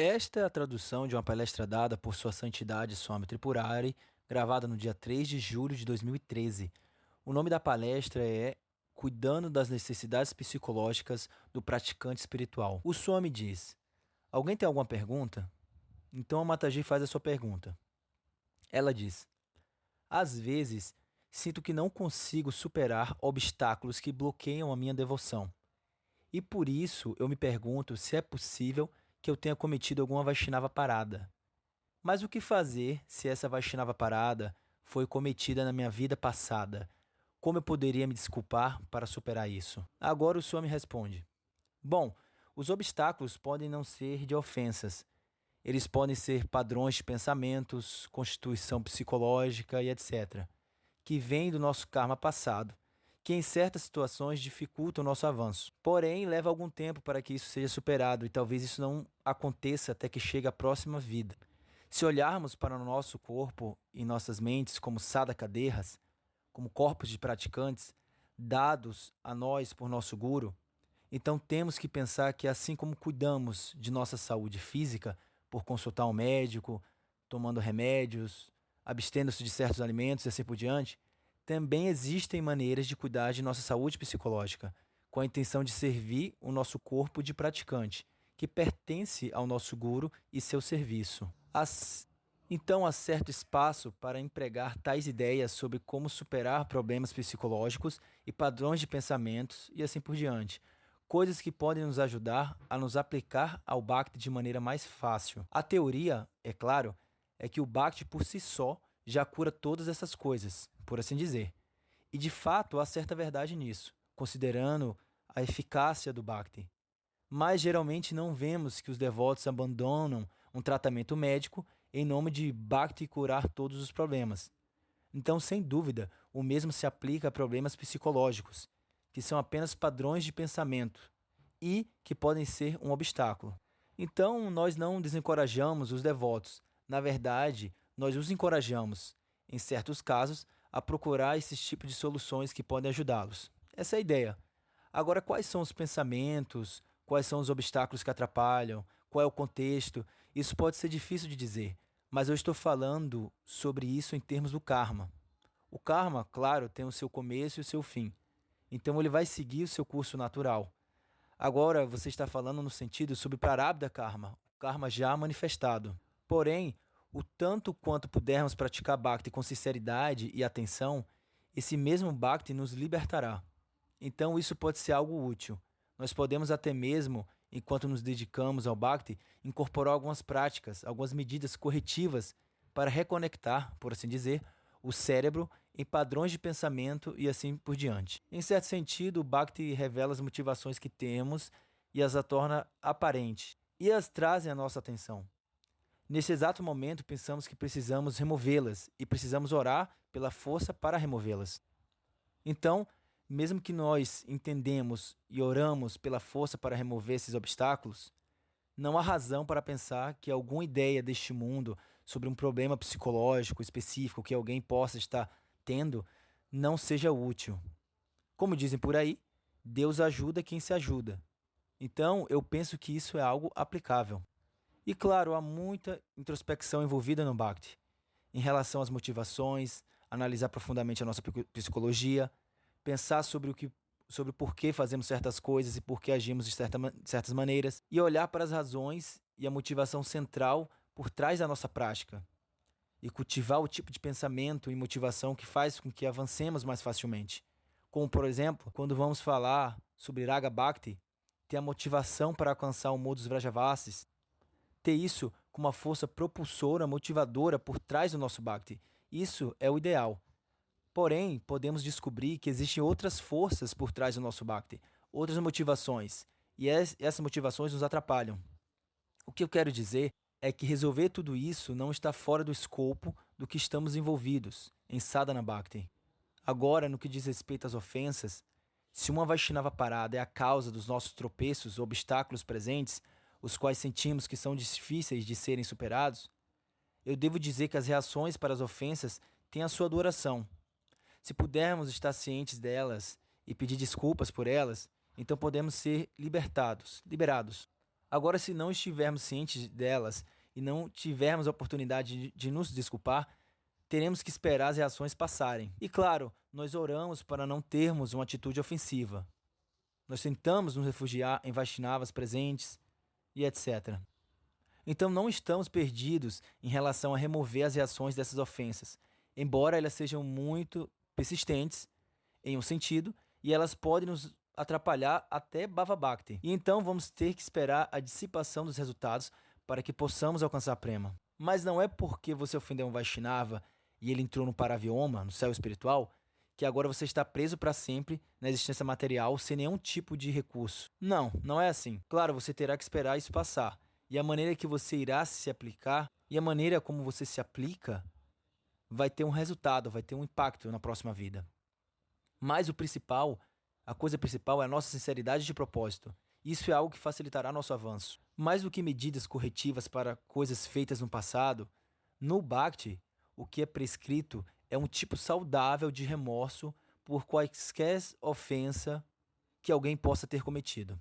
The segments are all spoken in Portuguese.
Esta é a tradução de uma palestra dada por Sua Santidade Swami Tripurari, gravada no dia 3 de julho de 2013. O nome da palestra é Cuidando das Necessidades Psicológicas do Praticante Espiritual. O Swami diz: Alguém tem alguma pergunta? Então a Mataji faz a sua pergunta. Ela diz: Às vezes, sinto que não consigo superar obstáculos que bloqueiam a minha devoção. E por isso eu me pergunto se é possível que eu tenha cometido alguma Vaishnava parada. Mas o que fazer se essa Vaishnava parada foi cometida na minha vida passada? Como eu poderia me desculpar para superar isso? Agora o Swami responde: Bom, os obstáculos podem não ser de ofensas. Eles podem ser padrões de pensamentos, constituição psicológica e etc., que vêm do nosso karma passado, que em certas situações dificultam o nosso avanço. Porém, leva algum tempo para que isso seja superado e talvez isso não aconteça até que chegue a próxima vida. Se olharmos para o nosso corpo e nossas mentes como sadhakaderras, como corpos de praticantes, dados a nós por nosso guru, então temos que pensar que assim como cuidamos de nossa saúde física, por consultar um médico, tomando remédios, abstendo-se de certos alimentos e assim por diante, também existem maneiras de cuidar de nossa saúde psicológica, com a intenção de servir o nosso corpo de praticante, que pertence ao nosso guru e seu serviço. Então há certo espaço para empregar tais ideias sobre como superar problemas psicológicos e padrões de pensamentos e assim por diante, coisas que podem nos ajudar a nos aplicar ao Bhakti de maneira mais fácil. A teoria, é claro, é que o Bhakti por si só já cura todas essas coisas, por assim dizer. E de fato há certa verdade nisso, considerando a eficácia do Bhakti. Mas geralmente não vemos que os devotos abandonam um tratamento médico em nome de Bhakti curar todos os problemas. Então, sem dúvida, o mesmo se aplica a problemas psicológicos, que são apenas padrões de pensamento e que podem ser um obstáculo. Então, nós não desencorajamos os devotos. Na verdade, nós os encorajamos, em certos casos, a procurar esses tipos de soluções que podem ajudá-los. Essa é a ideia. Agora, quais são os pensamentos? Quais são os obstáculos que atrapalham? Qual é o contexto? Isso pode ser difícil de dizer, mas eu estou falando sobre isso em termos do karma. O karma, claro, tem o seu começo e o seu fim. Então ele vai seguir o seu curso natural. Agora você está falando no sentido sobre Prarabdha Karma, o karma já manifestado. Porém, o tanto quanto pudermos praticar Bhakti com sinceridade e atenção, esse mesmo Bhakti nos libertará. Então isso pode ser algo útil. Nós podemos até mesmo, enquanto nos dedicamos ao Bhakti, incorporar algumas práticas, algumas medidas corretivas para reconectar, por assim dizer, o cérebro em padrões de pensamento e assim por diante. Em certo sentido, o Bhakti revela as motivações que temos e as torna aparentes e as trazem à nossa atenção. Nesse exato momento, pensamos que precisamos removê-las e precisamos orar pela força para removê-las. Então, mesmo que nós entendemos e oramos pela força para remover esses obstáculos, não há razão para pensar que alguma ideia deste mundo sobre um problema psicológico específico que alguém possa estar tendo não seja útil. Como dizem por aí, Deus ajuda quem se ajuda. Então, eu penso que isso é algo aplicável. E claro, há muita introspecção envolvida no Bhakti, em relação às motivações, analisar profundamente a nossa psicologia, pensar sobre o porquê fazemos certas coisas e por que agimos de certas maneiras, e olhar para as razões e a motivação central por trás da nossa prática, e cultivar o tipo de pensamento e motivação que faz com que avancemos mais facilmente. Como, por exemplo, quando vamos falar sobre Raga Bhakti, ter a motivação para alcançar o modus Vrajavasis, ter isso com uma força propulsora, motivadora por trás do nosso Bhakti. Isso é o ideal. Porém, podemos descobrir que existem outras forças por trás do nosso Bhakti, outras motivações, e essas motivações nos atrapalham. O que eu quero dizer é que resolver tudo isso não está fora do escopo do que estamos envolvidos em Sadhana Bhakti. Agora, no que diz respeito às ofensas, se uma Vaishnava parada é a causa dos nossos tropeços ou obstáculos presentes, os quais sentimos que são difíceis de serem superados, eu devo dizer que as reações para as ofensas têm a sua duração. Se pudermos estar cientes delas e pedir desculpas por elas, então podemos ser liberados. Agora, se não estivermos cientes delas e não tivermos a oportunidade de nos desculpar, teremos que esperar as reações passarem. E claro, nós oramos para não termos uma atitude ofensiva. Nós tentamos nos refugiar em Vaishnavas presentes e etc. Então não estamos perdidos em relação a remover as reações dessas ofensas, embora elas sejam muito persistentes em um sentido e elas podem nos atrapalhar até Bhava Bhakti. E então vamos ter que esperar a dissipação dos resultados para que possamos alcançar prema. Mas não é porque você ofendeu um Vaishnava e ele entrou no Paravyoma, no céu espiritual, que agora você está preso para sempre na existência material sem nenhum tipo de recurso. Não, não é assim. Claro, você terá que esperar isso passar. E a maneira que você irá se aplicar e a maneira como você se aplica vai ter um resultado, vai ter um impacto na próxima vida. Mas o principal, a coisa principal é a nossa sinceridade de propósito. Isso é algo que facilitará nosso avanço. Mais do que medidas corretivas para coisas feitas no passado, no Bhakti, o que é prescrito é um tipo saudável de remorso por quaisquer ofensa que alguém possa ter cometido.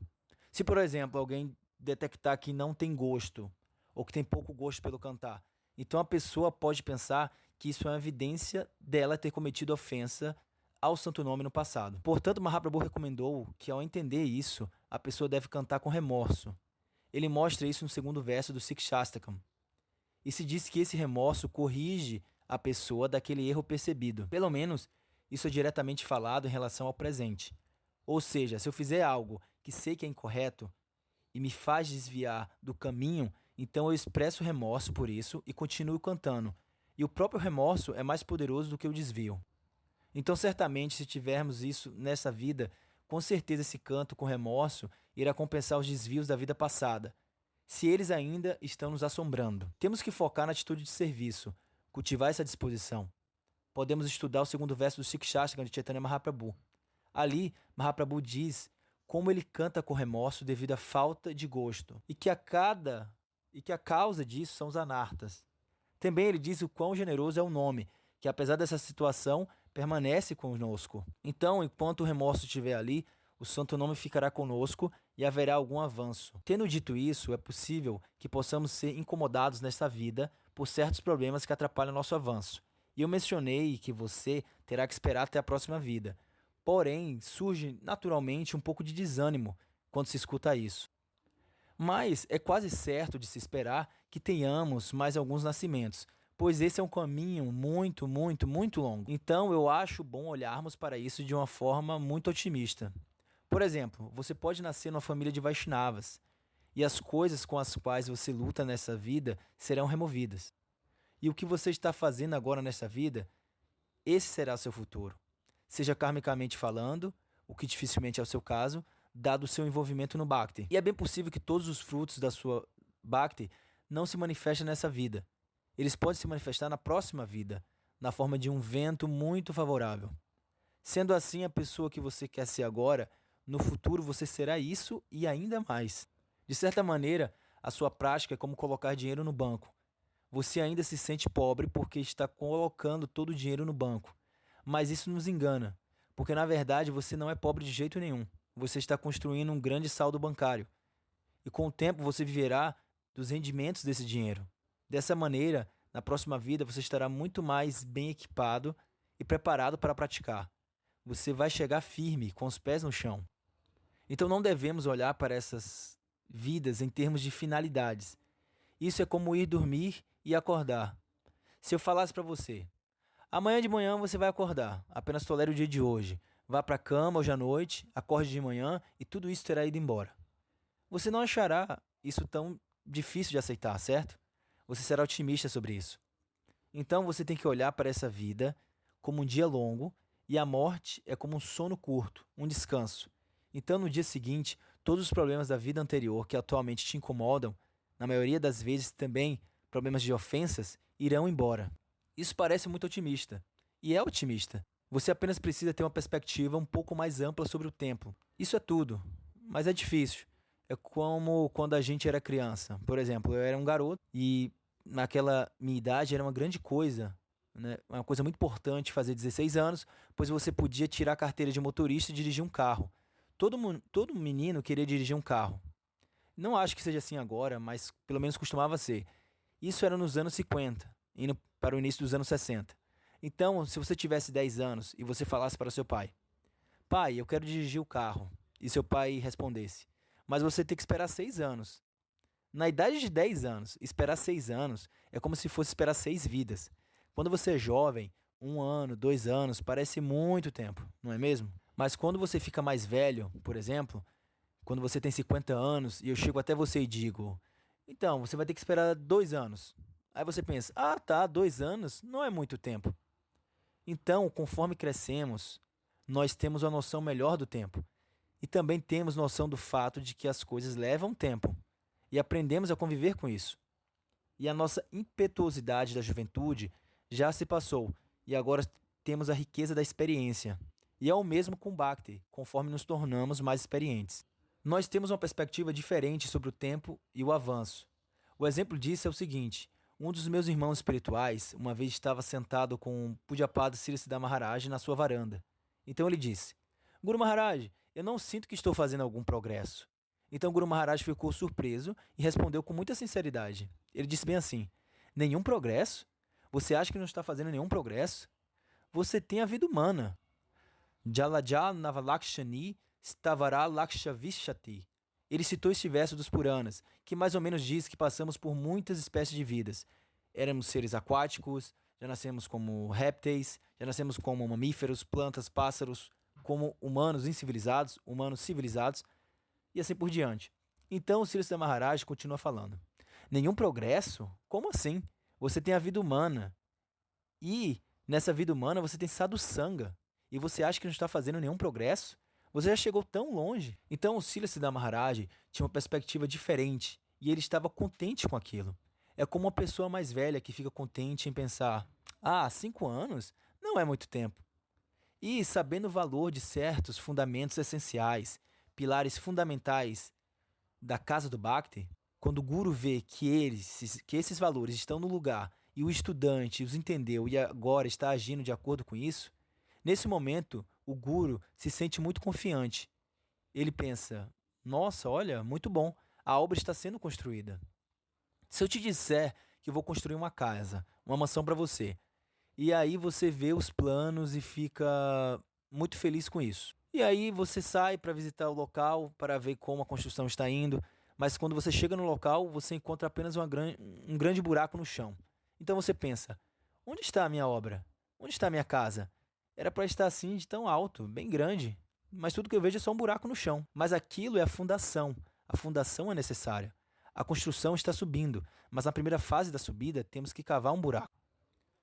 Se, por exemplo, alguém detectar que não tem gosto ou que tem pouco gosto pelo cantar, então a pessoa pode pensar que isso é uma evidência dela ter cometido ofensa ao santo nome no passado. Portanto, Mahaprabhu recomendou que, ao entender isso, a pessoa deve cantar com remorso. Ele mostra isso no segundo verso do Sikshastakam. E se diz que esse remorso corrige a pessoa daquele erro percebido. Pelo menos, isso é diretamente falado em relação ao presente. Ou seja, se eu fizer algo que sei que é incorreto e me faz desviar do caminho, então eu expresso remorso por isso e continuo cantando. E o próprio remorso é mais poderoso do que o desvio. Então, certamente, se tivermos isso nessa vida, com certeza esse canto com remorso irá compensar os desvios da vida passada, se eles ainda estão nos assombrando. Temos que focar na atitude de serviço, cultivar essa disposição. Podemos estudar o segundo verso do Sikshastakam de Chaitanya Mahaprabhu. Ali, Mahaprabhu diz como ele canta com remorso devido à falta de gosto e que a causa disso são os anartas. Também ele diz o quão generoso é o nome, que apesar dessa situação, permanece conosco. Então, enquanto o remorso estiver ali, o santo nome ficará conosco e haverá algum avanço. Tendo dito isso, é possível que possamos ser incomodados nesta vida por certos problemas que atrapalham nosso avanço. E eu mencionei que você terá que esperar até a próxima vida. Porém, surge naturalmente um pouco de desânimo quando se escuta isso. Mas é quase certo de se esperar que tenhamos mais alguns nascimentos, pois esse é um caminho muito longo. Então, eu acho bom olharmos para isso de uma forma muito otimista. Por exemplo, você pode nascer numa família de Vaishnavas, e as coisas com as quais você luta nessa vida serão removidas. E o que você está fazendo agora nessa vida, esse será o seu futuro. Seja karmicamente falando, o que dificilmente é o seu caso, dado o seu envolvimento no Bhakti. E é bem possível que todos os frutos da sua Bhakti não se manifestem nessa vida. Eles podem se manifestar na próxima vida, na forma de um vento muito favorável. Sendo assim, a pessoa que você quer ser agora, no futuro você será isso e ainda mais. De certa maneira, a sua prática é como colocar dinheiro no banco. Você ainda se sente pobre porque está colocando todo o dinheiro no banco. Mas isso nos engana, porque na verdade você não é pobre de jeito nenhum. Você está construindo um grande saldo bancário. E com o tempo você viverá dos rendimentos desse dinheiro. Dessa maneira, na próxima vida você estará muito mais bem equipado e preparado para praticar. Você vai chegar firme, com os pés no chão. Então não devemos olhar para essas vidas em termos de finalidades. Isso é como ir dormir e acordar. Se eu falasse para você, amanhã de manhã você vai acordar, apenas tolere o dia de hoje. Vá para a cama hoje à noite, acorde de manhã e tudo isso terá ido embora. Você não achará isso tão difícil de aceitar, certo? Você será otimista sobre isso. Então você tem que olhar para essa vida como um dia longo e a morte é como um sono curto, um descanso. Então no dia seguinte, todos os problemas da vida anterior que atualmente te incomodam, na maioria das vezes também problemas de ofensas, irão embora. Isso parece muito otimista. E é otimista. Você apenas precisa ter uma perspectiva um pouco mais ampla sobre o tempo. Isso é tudo, mas é difícil. É como quando a gente era criança. Por exemplo, eu era um garoto e naquela minha idade era uma grande coisa, né? Uma coisa muito importante fazer 16 anos, pois você podia tirar a carteira de motorista e dirigir um carro. Todo menino queria dirigir um carro. Não acho que seja assim agora, mas pelo menos costumava ser. Isso era nos anos 50, indo para o início dos anos 60. Então, se você tivesse 10 anos e você falasse para seu pai: Pai, eu quero dirigir o carro. E seu pai respondesse: Mas você tem que esperar 6 anos. Na idade de 10 anos, esperar 6 anos é como se fosse esperar 6 vidas. Quando você é jovem, 1 ano, 2 anos, parece muito tempo, não é mesmo? Mas quando você fica mais velho, por exemplo, quando você tem 50 anos e eu chego até você e digo: Então, você vai ter que esperar 2 anos. Aí você pensa: Ah, tá, 2 anos não é muito tempo. Então, conforme crescemos, nós temos uma noção melhor do tempo. E também temos noção do fato de que as coisas levam tempo. E aprendemos a conviver com isso. E a nossa impetuosidade da juventude já se passou. E agora temos a riqueza da experiência. E é o mesmo com Bhakti, conforme nos tornamos mais experientes. Nós temos uma perspectiva diferente sobre o tempo e o avanço. O exemplo disso é o seguinte: um dos meus irmãos espirituais uma vez estava sentado com o Pujyapada Siddhasiddha Maharaj na sua varanda. Então ele disse: Guru Maharaj, eu não sinto que estou fazendo algum progresso. Então Guru Maharaj ficou surpreso e respondeu com muita sinceridade. Ele disse bem assim: Nenhum progresso? Você acha que não está fazendo nenhum progresso? Você tem a vida humana. Jalajal Navalakshani Stavara Lakshavishati. Ele citou este verso dos Puranas, que mais ou menos diz que passamos por muitas espécies de vidas. Éramos seres aquáticos, já nascemos como répteis, já nascemos como mamíferos, plantas, pássaros, como humanos incivilizados, humanos civilizados, e assim por diante. Então o Siddhartha Maharaj continua falando: Nenhum progresso? Como assim? Você tem a vida humana. E nessa vida humana você tem sadhusanga. E você acha que não está fazendo nenhum progresso? Você já chegou tão longe. Então o Siddhartha Maharaj tinha uma perspectiva diferente e ele estava contente com aquilo. É como uma pessoa mais velha que fica contente em pensar: Ah, 5 anos? Não é muito tempo. E sabendo o valor de certos fundamentos essenciais, pilares fundamentais da casa do Bhakti, quando o guru vê que esses valores estão no lugar e o estudante os entendeu e agora está agindo de acordo com isso, nesse momento o guru se sente muito confiante. Ele pensa: Nossa, olha, muito bom, a obra está sendo construída. Se eu te disser que eu vou construir uma casa, uma mansão para você, e aí você vê os planos e fica muito feliz com isso. E aí você sai para visitar o local, para ver como a construção está indo, mas quando você chega no local, você encontra apenas um grande buraco no chão. Então você pensa: onde está a minha obra? Onde está a minha casa? Era para estar assim de tão alto, bem grande, mas tudo que eu vejo é só um buraco no chão. Mas aquilo é a fundação. A fundação é necessária. A construção está subindo, mas na primeira fase da subida temos que cavar um buraco.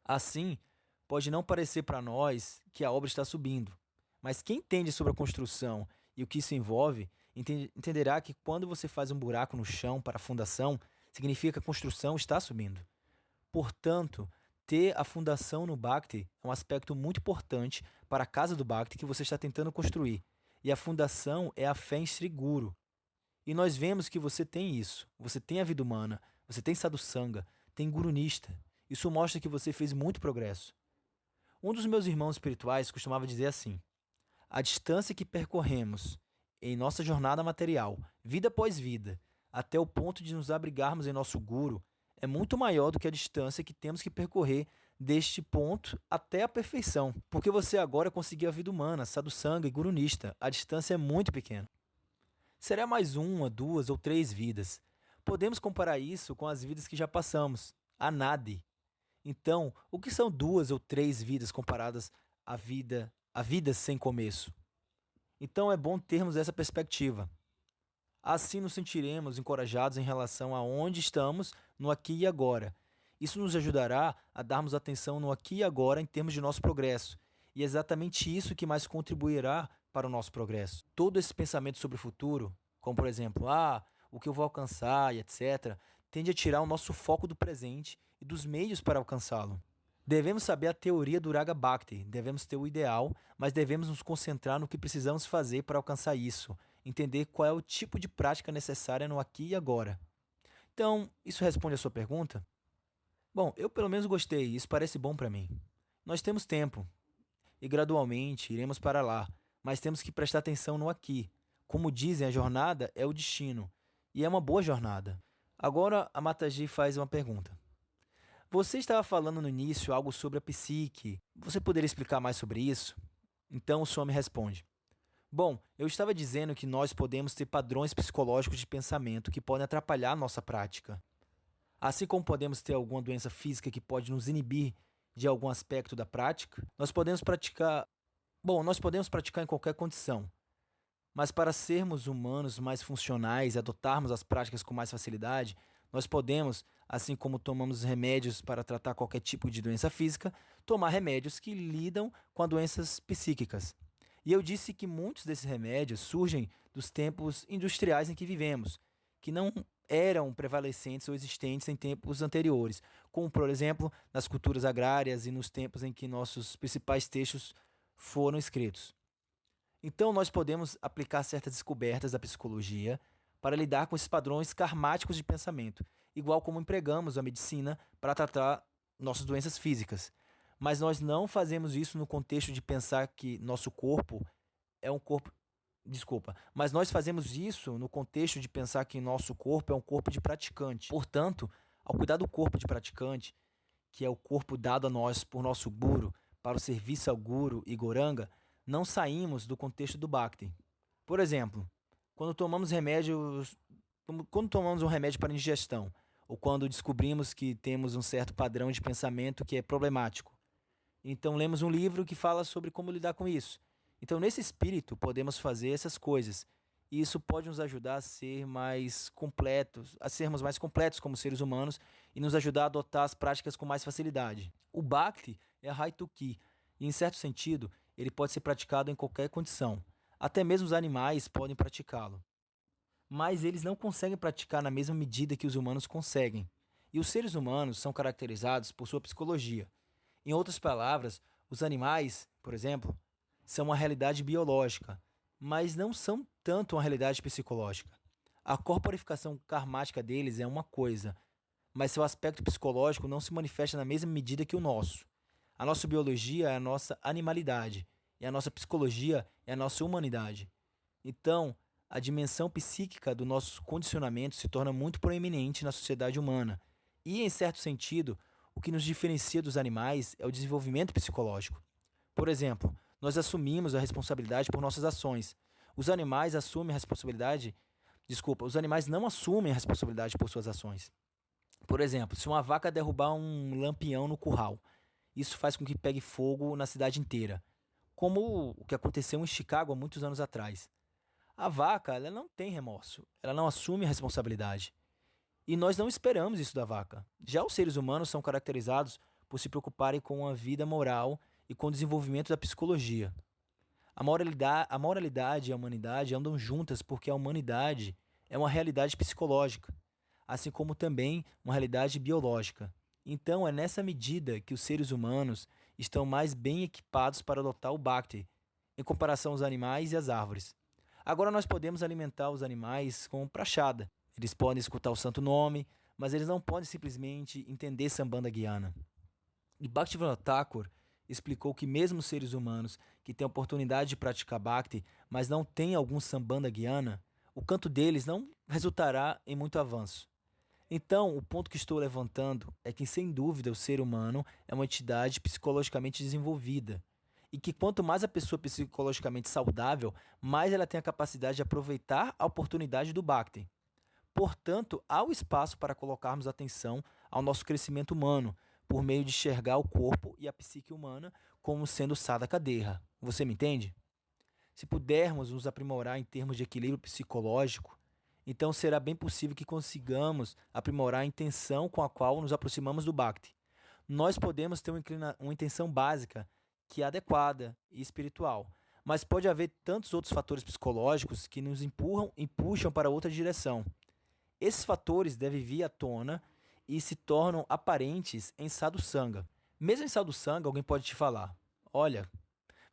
Assim, pode não parecer para nós que a obra está subindo, mas quem entende sobre a construção e o que isso envolve, entenderá que quando você faz um buraco no chão para a fundação, significa que a construção está subindo. Portanto, ter a fundação no Bhakti é um aspecto muito importante para a casa do Bhakti que você está tentando construir. E a fundação é a fé em Sri Guru. E nós vemos que você tem isso. Você tem a vida humana, você tem sadhusanga, tem gurunista. Isso mostra que você fez muito progresso. Um dos meus irmãos espirituais costumava dizer assim: a distância que percorremos em nossa jornada material, vida após vida, até o ponto de nos abrigarmos em nosso guru, é muito maior do que a distância que temos que percorrer deste ponto até a perfeição. Porque você agora conseguiu a vida humana, sadhusanga e gurunista. A distância é muito pequena. Será mais uma, duas ou três vidas. Podemos comparar isso com as vidas que já passamos. A nade. Então, o que são duas ou três vidas comparadas à vida sem começo? Então é bom termos essa perspectiva. Assim nos sentiremos encorajados em relação a onde estamos no aqui e agora. Isso nos ajudará a darmos atenção no aqui e agora em termos de nosso progresso. E é exatamente isso que mais contribuirá para o nosso progresso. Todo esse pensamento sobre o futuro, como por exemplo, o que eu vou alcançar e etc., tende a tirar o nosso foco do presente e dos meios para alcançá-lo. Devemos saber a teoria do Raga Bhakti, devemos ter o ideal, mas devemos nos concentrar no que precisamos fazer para alcançar isso, entender qual é o tipo de prática necessária no aqui e agora. Então, isso responde a sua pergunta? Bom, eu pelo menos gostei, isso parece bom para mim. Nós temos tempo e gradualmente iremos para lá, mas temos que prestar atenção no aqui. Como dizem, a jornada é o destino E é uma boa jornada. Agora a Mataji faz uma pergunta. Você estava falando no início algo sobre a psique. Você poderia explicar mais sobre isso? Então o Swami responde. Bom, eu estava dizendo que nós podemos ter padrões psicológicos de pensamento que podem atrapalhar a nossa prática. Assim como podemos ter alguma doença física que pode nos inibir de algum aspecto da prática, nós podemos praticar em qualquer condição. Mas para sermos humanos mais funcionais e adotarmos as práticas com mais facilidade, nós podemos, assim como tomamos remédios para tratar qualquer tipo de doença física, tomar remédios que lidam com doenças psíquicas. E eu disse que muitos desses remédios surgem dos tempos industriais em que vivemos, que não eram prevalecentes ou existentes em tempos anteriores, como, por exemplo, nas culturas agrárias e nos tempos em que nossos principais textos foram escritos. Então, nós podemos aplicar certas descobertas da psicologia para lidar com esses padrões karmáticos de pensamento, igual como empregamos a medicina para tratar nossas doenças físicas. Mas nós não fazemos isso no contexto de pensar que nosso corpo é um corpo. Desculpa, mas nós fazemos isso no contexto de pensar que nosso corpo é um corpo de praticante. Portanto, ao cuidar do corpo de praticante, que é o corpo dado a nós por nosso guru, para o serviço ao guru e goranga, não saímos do contexto do Bhakti. Por exemplo, quando tomamos um remédio para indigestão, ou quando descobrimos que temos um certo padrão de pensamento que é problemático. Então lemos um livro que fala sobre como lidar com isso. Então, nesse espírito, podemos fazer essas coisas. E isso pode nos ajudar a ser mais completos, a sermos mais completos como seres humanos e nos ajudar a adotar as práticas com mais facilidade. O Bhakti é Haituki, e em certo sentido, ele pode ser praticado em qualquer condição. Até mesmo os animais podem praticá-lo. Mas eles não conseguem praticar na mesma medida que os humanos conseguem. E os seres humanos são caracterizados por sua psicologia. Em outras palavras, os animais, por exemplo, são uma realidade biológica, mas não são tanto uma realidade psicológica. A corporificação karmática deles é uma coisa, mas seu aspecto psicológico não se manifesta na mesma medida que o nosso. A nossa biologia é a nossa animalidade, e a nossa psicologia é a nossa humanidade. Então, a dimensão psíquica do nosso condicionamento se torna muito proeminente na sociedade humana. E, em certo sentido, o que nos diferencia dos animais é o desenvolvimento psicológico. Por exemplo, nós assumimos a responsabilidade por nossas ações. Os animais os animais não assumem a responsabilidade por suas ações. Por exemplo, se uma vaca derrubar um lampião no curral, isso faz com que pegue fogo na cidade inteira, como o que aconteceu em Chicago há muitos anos atrás. A vaca, ela não tem remorso, ela não assume a responsabilidade. E nós não esperamos isso da vaca. Já os seres humanos são caracterizados por se preocuparem com a vida moral e com o desenvolvimento da psicologia. A moralidade e a humanidade andam juntas porque a humanidade é uma realidade psicológica, assim como também uma realidade biológica. Então é nessa medida que os seres humanos estão mais bem equipados para adotar o Bhakti, em comparação aos animais e às árvores. Agora nós podemos alimentar os animais com prachada. Eles podem escutar o santo nome, mas eles não podem simplesmente entender Sambandha Gyana. E Bhaktivinoda Thakur explicou que mesmo os seres humanos que têm a oportunidade de praticar Bhakti, mas não têm algum Sambandha Gyana, o canto deles não resultará em muito avanço. Então, o ponto que estou levantando é que, sem dúvida, o ser humano é uma entidade psicologicamente desenvolvida. E que quanto mais a pessoa é psicologicamente saudável, mais ela tem a capacidade de aproveitar a oportunidade do Bhakti. Portanto, há o espaço para colocarmos atenção ao nosso crescimento humano, por meio de enxergar o corpo e a psique humana como sendo sadhaka deha. Você me entende? Se pudermos nos aprimorar em termos de equilíbrio psicológico, então será bem possível que consigamos aprimorar a intenção com a qual nos aproximamos do Bhakti. Nós podemos ter uma intenção básica, que é adequada e espiritual, mas pode haver tantos outros fatores psicológicos que nos puxam para outra direção. Esses fatores devem vir à tona e se tornam aparentes em sadhusanga. Mesmo em sadhusanga, alguém pode te falar: olha,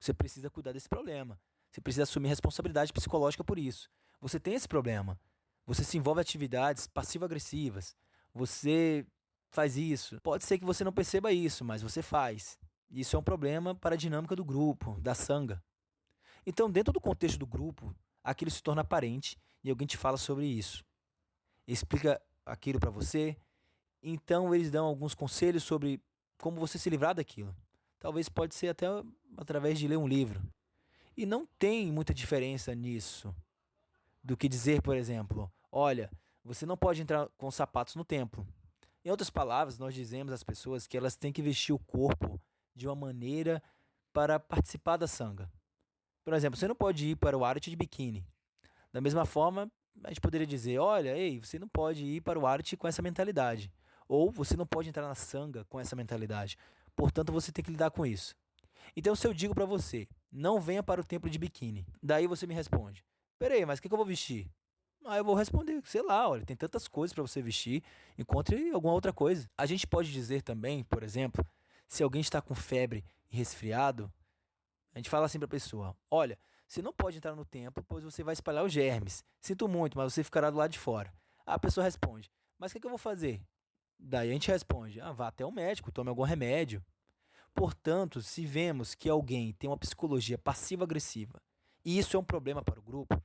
você precisa cuidar desse problema. Você precisa assumir responsabilidade psicológica por isso. Você tem esse problema. Você se envolve em atividades passivo-agressivas. Você faz isso. Pode ser que você não perceba isso, mas você faz. Isso é um problema para a dinâmica do grupo, da sanga. Então, dentro do contexto do grupo, aquilo se torna aparente e alguém te fala sobre isso. explica aquilo para você. Então eles dão alguns conselhos sobre como você se livrar daquilo. Talvez pode ser até através de ler um livro. E não tem muita diferença nisso do que dizer, por exemplo, olha, você não pode entrar com sapatos no templo. Em outras palavras, nós dizemos às pessoas que elas têm que vestir o corpo de uma maneira para participar da sanga. Por exemplo, você não pode ir para o Arete de biquíni. Da mesma forma, a gente poderia dizer, olha, ei, você não pode ir para o Arete com essa mentalidade. Ou você não pode entrar na sanga com essa mentalidade. Portanto, você tem que lidar com isso. Então, se eu digo para você, não venha para o templo de biquíni, daí você me responde, peraí, mas o que eu vou vestir? Ah, eu vou responder, sei lá, olha, tem tantas coisas para você vestir, encontre alguma outra coisa. A gente pode dizer também, por exemplo, se alguém está com febre e resfriado, a gente fala assim para a pessoa, olha, você não pode entrar no templo, pois você vai espalhar os germes. Sinto muito, mas você ficará do lado de fora. A pessoa responde, mas o que eu vou fazer? Daí a gente responde, vá até o médico, tome algum remédio. Portanto, se vemos que alguém tem uma psicologia passiva-agressiva e isso é um problema para o grupo,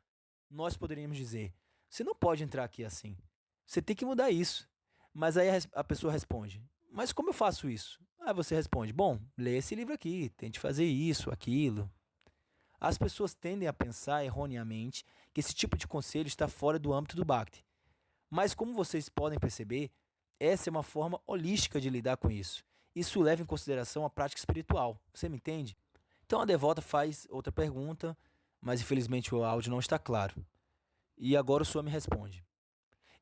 nós poderíamos dizer: você não pode entrar aqui assim. Você tem que mudar isso. Mas aí a pessoa responde: mas como eu faço isso? Aí você responde: bom, lê esse livro aqui, tente fazer isso, aquilo. As pessoas tendem a pensar erroneamente que esse tipo de conselho está fora do âmbito do Bhakti. Mas como vocês podem perceber, essa é uma forma holística de lidar com isso. Isso leva em consideração a prática espiritual. Você me entende? Então a devota faz outra pergunta, mas infelizmente o áudio não está claro. E agora o senhor me responde.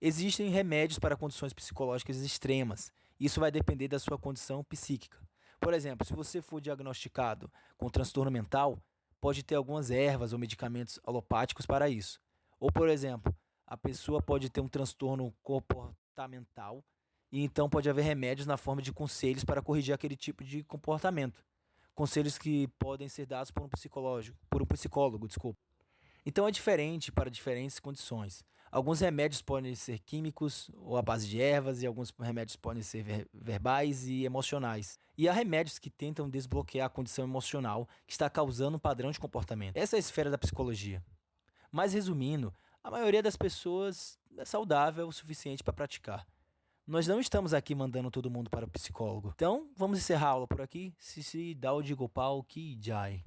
Existem remédios para condições psicológicas extremas. Isso vai depender da sua condição psíquica. Por exemplo, se você for diagnosticado com transtorno mental, pode ter algumas ervas ou medicamentos alopáticos para isso. Ou, por exemplo, a pessoa pode ter um transtorno comportamental e então pode haver remédios na forma de conselhos para corrigir aquele tipo de comportamento. Conselhos que podem ser dados por um psicólogo, desculpa. Então é diferente para diferentes condições. Alguns remédios podem ser químicos ou à base de ervas, e alguns remédios podem ser verbais e emocionais. E há remédios que tentam desbloquear a condição emocional que está causando um padrão de comportamento. Essa é a esfera da psicologia. Mas resumindo, a maioria das pessoas é saudável o suficiente para praticar. Nós não estamos aqui mandando todo mundo para o psicólogo. Então, vamos encerrar a aula por aqui. Sisi Daudi Gopal Ki Jai.